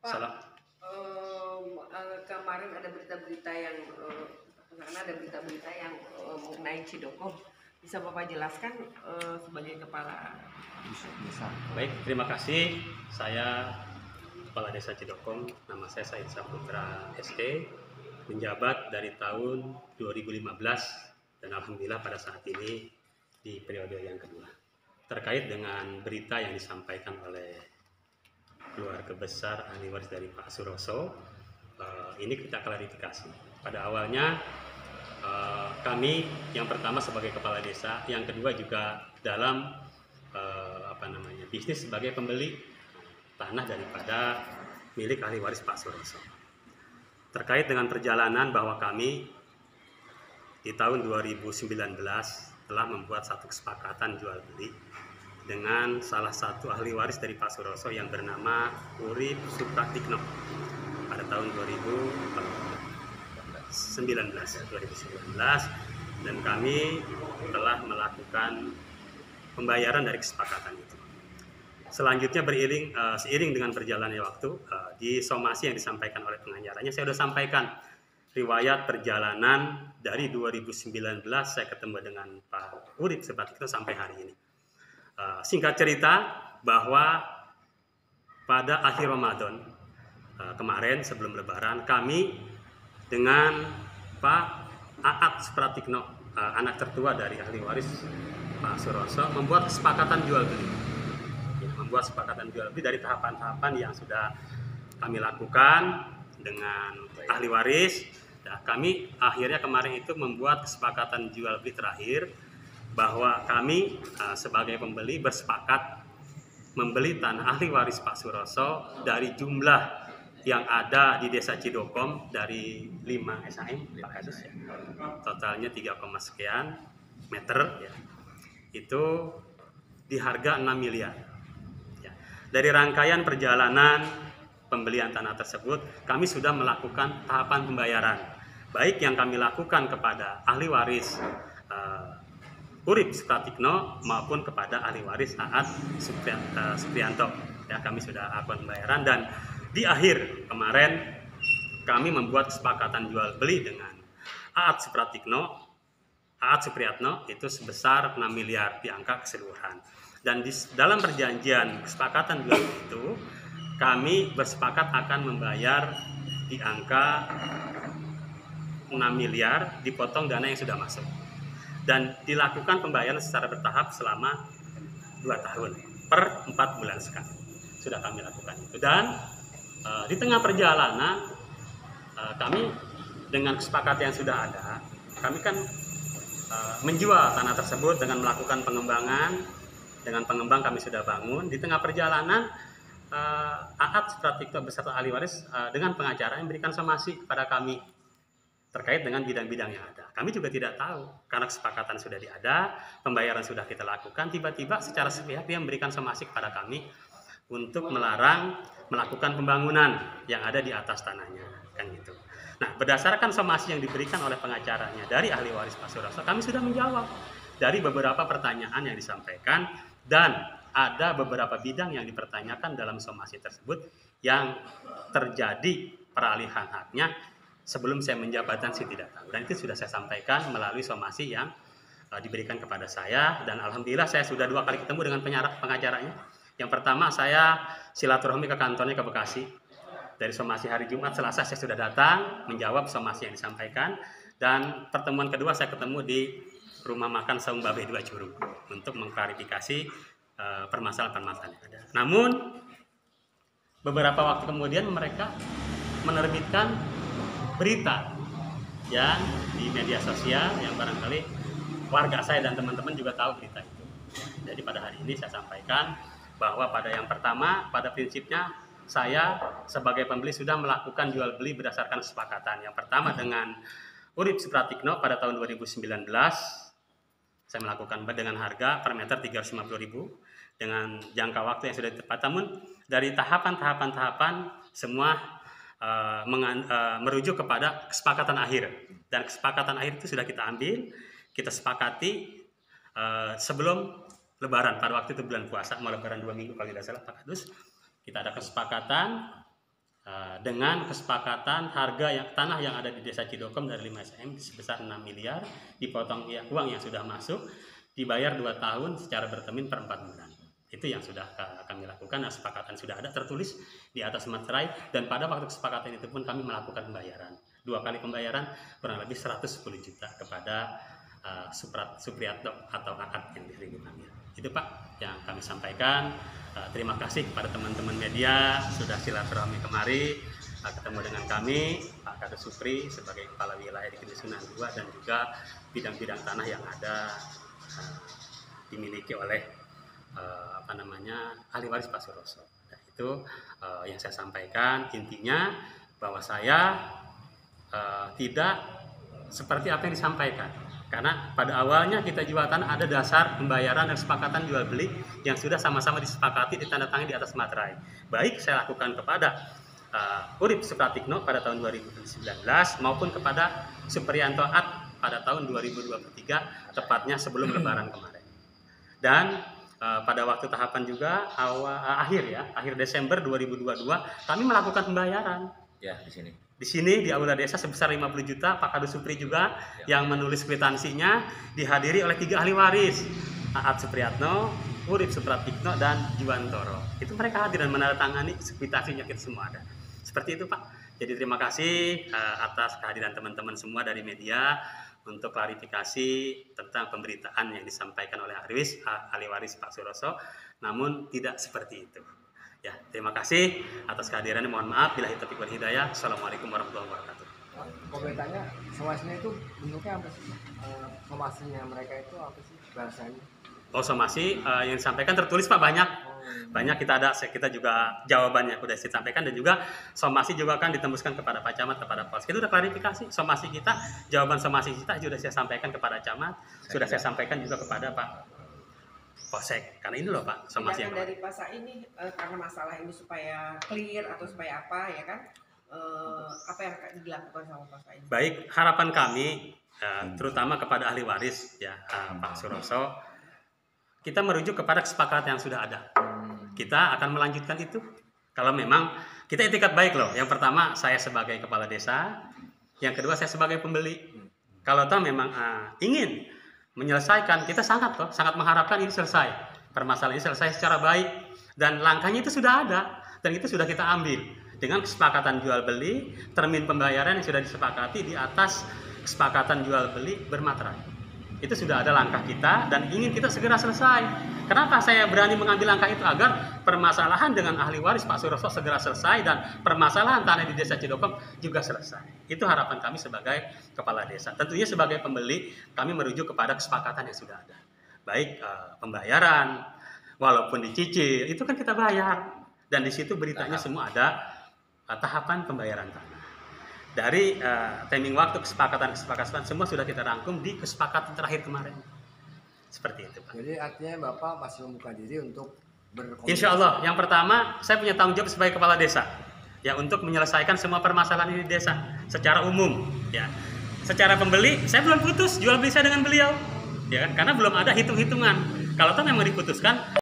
Pak, Salah. kemarin ada berita-berita yang karena ada berita-berita yang mengenai Cidokom. Bisa Bapak jelaskan sebagai kepala Desa. Baik, terima kasih. Saya Kepala Desa Cidokom, nama saya Said Saputra ST, menjabat dari tahun 2015 dan alhamdulillah pada saat ini di periode yang kedua. Terkait dengan berita yang disampaikan oleh keluarga besar ahli waris dari Pak Suroso, ini kita klarifikasi. Pada awalnya kami yang pertama sebagai kepala desa, yang kedua juga dalam bisnis sebagai pembeli tanah daripada milik ahli waris Pak Suroso. Terkait dengan perjalanan bahwa kami di tahun 2019 telah membuat satu kesepakatan jual beli dengan salah satu ahli waris dari Pak Suroso yang bernama Urip Supratikno pada tahun 2019 dan kami telah melakukan pembayaran dari kesepakatan itu. Selanjutnya seiring dengan berjalannya waktu, di somasi yang disampaikan oleh pengacaranya saya sudah sampaikan riwayat perjalanan dari 2019 saya ketemu dengan Pak Urip Supratikno sampai hari ini. Singkat cerita bahwa pada akhir Ramadan kemarin sebelum Lebaran kami dengan Pak Aat Supratikno, anak tertua dari ahli waris Pak Suroso, membuat kesepakatan jual beli. Membuat kesepakatan jual beli dari tahapan-tahapan yang sudah kami lakukan dengan ahli waris. Nah, kami akhirnya kemarin itu membuat kesepakatan jual beli terakhir bahwa kami sebagai pembeli bersepakat membeli tanah ahli waris Pak Suroso dari jumlah yang ada di Desa Cidokom dari 5 SAM Pak Kadus ya. Totalnya 3, sekian meter ya. Itu di harga 6 miliar. Ya. Dari rangkaian perjalanan pembelian tanah tersebut, kami sudah melakukan tahapan pembayaran. Baik yang kami lakukan kepada ahli waris Urip Supratikno maupun kepada ahli waris Aat Suprianto. Ya, kami sudah lakukan pembayaran dan di akhir kemarin kami membuat kesepakatan jual beli dengan Aat Supriyatno itu sebesar 6 miliar di angka keseluruhan. Dan di dalam perjanjian kesepakatan jual beli itu kami bersepakat akan membayar di angka 6 miliar dipotong dana yang sudah masuk. Dan dilakukan pembayaran secara bertahap selama 2 tahun per 4 bulan sekali. Sudah kami lakukan itu. Dan di tengah perjalanan kami dengan kesepakatan yang sudah ada, kami kan menjual tanah tersebut dengan melakukan pengembangan. Dengan pengembang kami sudah bangun. Di tengah perjalanan Aat Supratikno beserta ahli waris dengan pengacara yang memberikan somasi kepada kami terkait dengan bidang-bidang yang ada. Kami juga tidak tahu karena kesepakatan sudah ada, pembayaran sudah kita lakukan, tiba-tiba secara sepihak dia memberikan somasi kepada kami untuk melarang melakukan pembangunan yang ada di atas tanahnya, kan gitu. Nah, berdasarkan somasi yang diberikan oleh pengacaranya dari ahli waris Pak Suroso, kami sudah menjawab dari beberapa pertanyaan yang disampaikan dan ada beberapa bidang yang dipertanyakan dalam somasi tersebut yang terjadi peralihan haknya sebelum saya menjabatan sih tidak tahu. Dan itu sudah saya sampaikan melalui somasi yang diberikan kepada saya dan alhamdulillah saya sudah 2 kali ketemu dengan pengacaranya. Yang pertama saya silaturahmi ke kantornya ke Bekasi. Dari somasi hari Jumat, Selasa saya sudah datang menjawab somasi yang disampaikan dan pertemuan kedua saya ketemu di rumah makan Saung Babe 2 Curug untuk mengklarifikasi permasalahan-permasalahan yang ada. Namun beberapa waktu kemudian mereka menerbitkan berita yang di media sosial yang barangkali warga saya dan teman-teman juga tahu berita itu. Jadi pada hari ini saya sampaikan bahwa pada yang pertama, pada prinsipnya saya sebagai pembeli sudah melakukan jual beli berdasarkan kesepakatan. Yang pertama dengan Urip Supratikno pada tahun 2019 saya melakukan dengan harga per meter 350.000 dengan jangka waktu yang sudah tepat. Namun dari tahapan semua merujuk kepada kesepakatan akhir dan kesepakatan akhir itu sudah kita ambil, kita sepakati sebelum Lebaran pada waktu itu bulan puasa mau Lebaran 2 minggu kalau tidak salah Pak Kadus, kita ada kesepakatan dengan kesepakatan harga tanah yang ada di Desa Cidokom dari 5 SM sebesar 6 miliar, dipotong uang yang sudah masuk, dibayar 2 tahun secara bertermin per 4 bulan. Itu yang sudah kami lakukan. Kesepakatan sudah ada tertulis di atas materai, dan pada waktu kesepakatan itu pun kami melakukan pembayaran. 2 kali pembayaran kurang lebih 110 juta kepada Supriyatno atau Akad yang sering dipanggil. Itu Pak yang kami sampaikan. Terima kasih kepada teman-teman media sudah silaturahmi kemari, ketemu dengan kami, Pak Kades Supri sebagai Kepala Wilayah di Kedisunan 2, dan juga bidang-bidang tanah yang ada dimiliki oleh ahli waris Pak Suroso. Nah, itu yang saya sampaikan. Intinya bahwa saya tidak seperti apa yang disampaikan. Karena pada awalnya kita jual tanah ada dasar pembayaran dan kesepakatan jual beli yang sudah sama-sama disepakati ditandatangani di atas materai. Baik saya lakukan kepada Urip Supratikno pada tahun 2019 maupun kepada Supriyanto At pada tahun 2023, tepatnya sebelum Lebaran kemarin. Dan pada waktu tahapan juga akhir Desember 2022 kami melakukan pembayaran. Ya, di sini Di Aula Desa sebesar 50 juta. Pak Kades Supri juga yang menulis kwitansinya, dihadiri oleh 3 ahli waris, Aat Supriyatno, Urip Supratikno, dan Juwantoro. Itu mereka hadir dan menandatangani kwitansinya, kita semua ada. Seperti itu Pak. Jadi terima kasih atas kehadiran teman-teman semua dari media untuk klarifikasi tentang pemberitaan yang disampaikan oleh ahli waris Pak Suroso, namun tidak seperti itu. Ya, terima kasih atas kehadirannya. Mohon maaf bila taufiq wal hidayah. Assalamualaikum warahmatullahi wabarakatuh. Kalau bertanya, somasinya itu bentuknya apa sih? Somasinya mereka itu apa sih bahasanya? Oh, somasi yang disampaikan tertulis Pak, banyak. Banyak kita juga jawabannya sudah disampaikan, dan juga somasi juga akan ditembuskan kepada Pak Camat, kepada Polsek. Itu sudah klarifikasi somasi kita, jawaban somasi kita sudah saya sampaikan kepada Camat, sudah saya sampaikan juga kepada Pak Polsek. Karena ini loh Pak somasi yang dari Pak ini karena masalah ini supaya clear atau supaya apa ya kan, apa yang akan dilakukan sama Pak ini? Baik, harapan kami terutama kepada ahli waris ya, Pak Suroso, kita merujuk kepada kesepakatan yang sudah ada. Kita akan melanjutkan itu. Kalau memang kita etikat baik loh. Yang pertama saya sebagai kepala desa, yang kedua saya sebagai pembeli. Kalau tahu memang ingin menyelesaikan, kita sangat mengharapkan ini selesai. Permasalahan ini selesai secara baik, dan langkahnya itu sudah ada, dan itu sudah kita ambil dengan kesepakatan jual beli, termin pembayaran yang sudah disepakati di atas kesepakatan jual beli bermaterai. Itu sudah ada langkah kita dan ingin kita segera selesai. Kenapa saya berani mengambil langkah itu? Agar permasalahan dengan ahli waris Pak Suroso segera selesai dan permasalahan tanah di Desa Cidokom juga selesai. Itu harapan kami sebagai kepala desa. Tentunya sebagai pembeli kami merujuk kepada kesepakatan yang sudah ada. Baik pembayaran, walaupun dicicil, itu kan kita bayar. Dan di situ beritanya semua ada tahapan pembayaran tanah. Dari timing waktu, kesepakatan semua sudah kita rangkum di kesepakatan terakhir kemarin. Seperti itu Pak. Jadi artinya Bapak masih membuka diri untuk berkomunikasi? Insya Allah. Yang pertama, saya punya tanggung jawab sebagai kepala desa, ya, untuk menyelesaikan semua permasalahan ini di desa secara umum. Ya, secara pembeli, saya belum putus jual beli saya dengan beliau, ya kan? Karena belum ada hitung-hitungan. Kalau memang diputuskan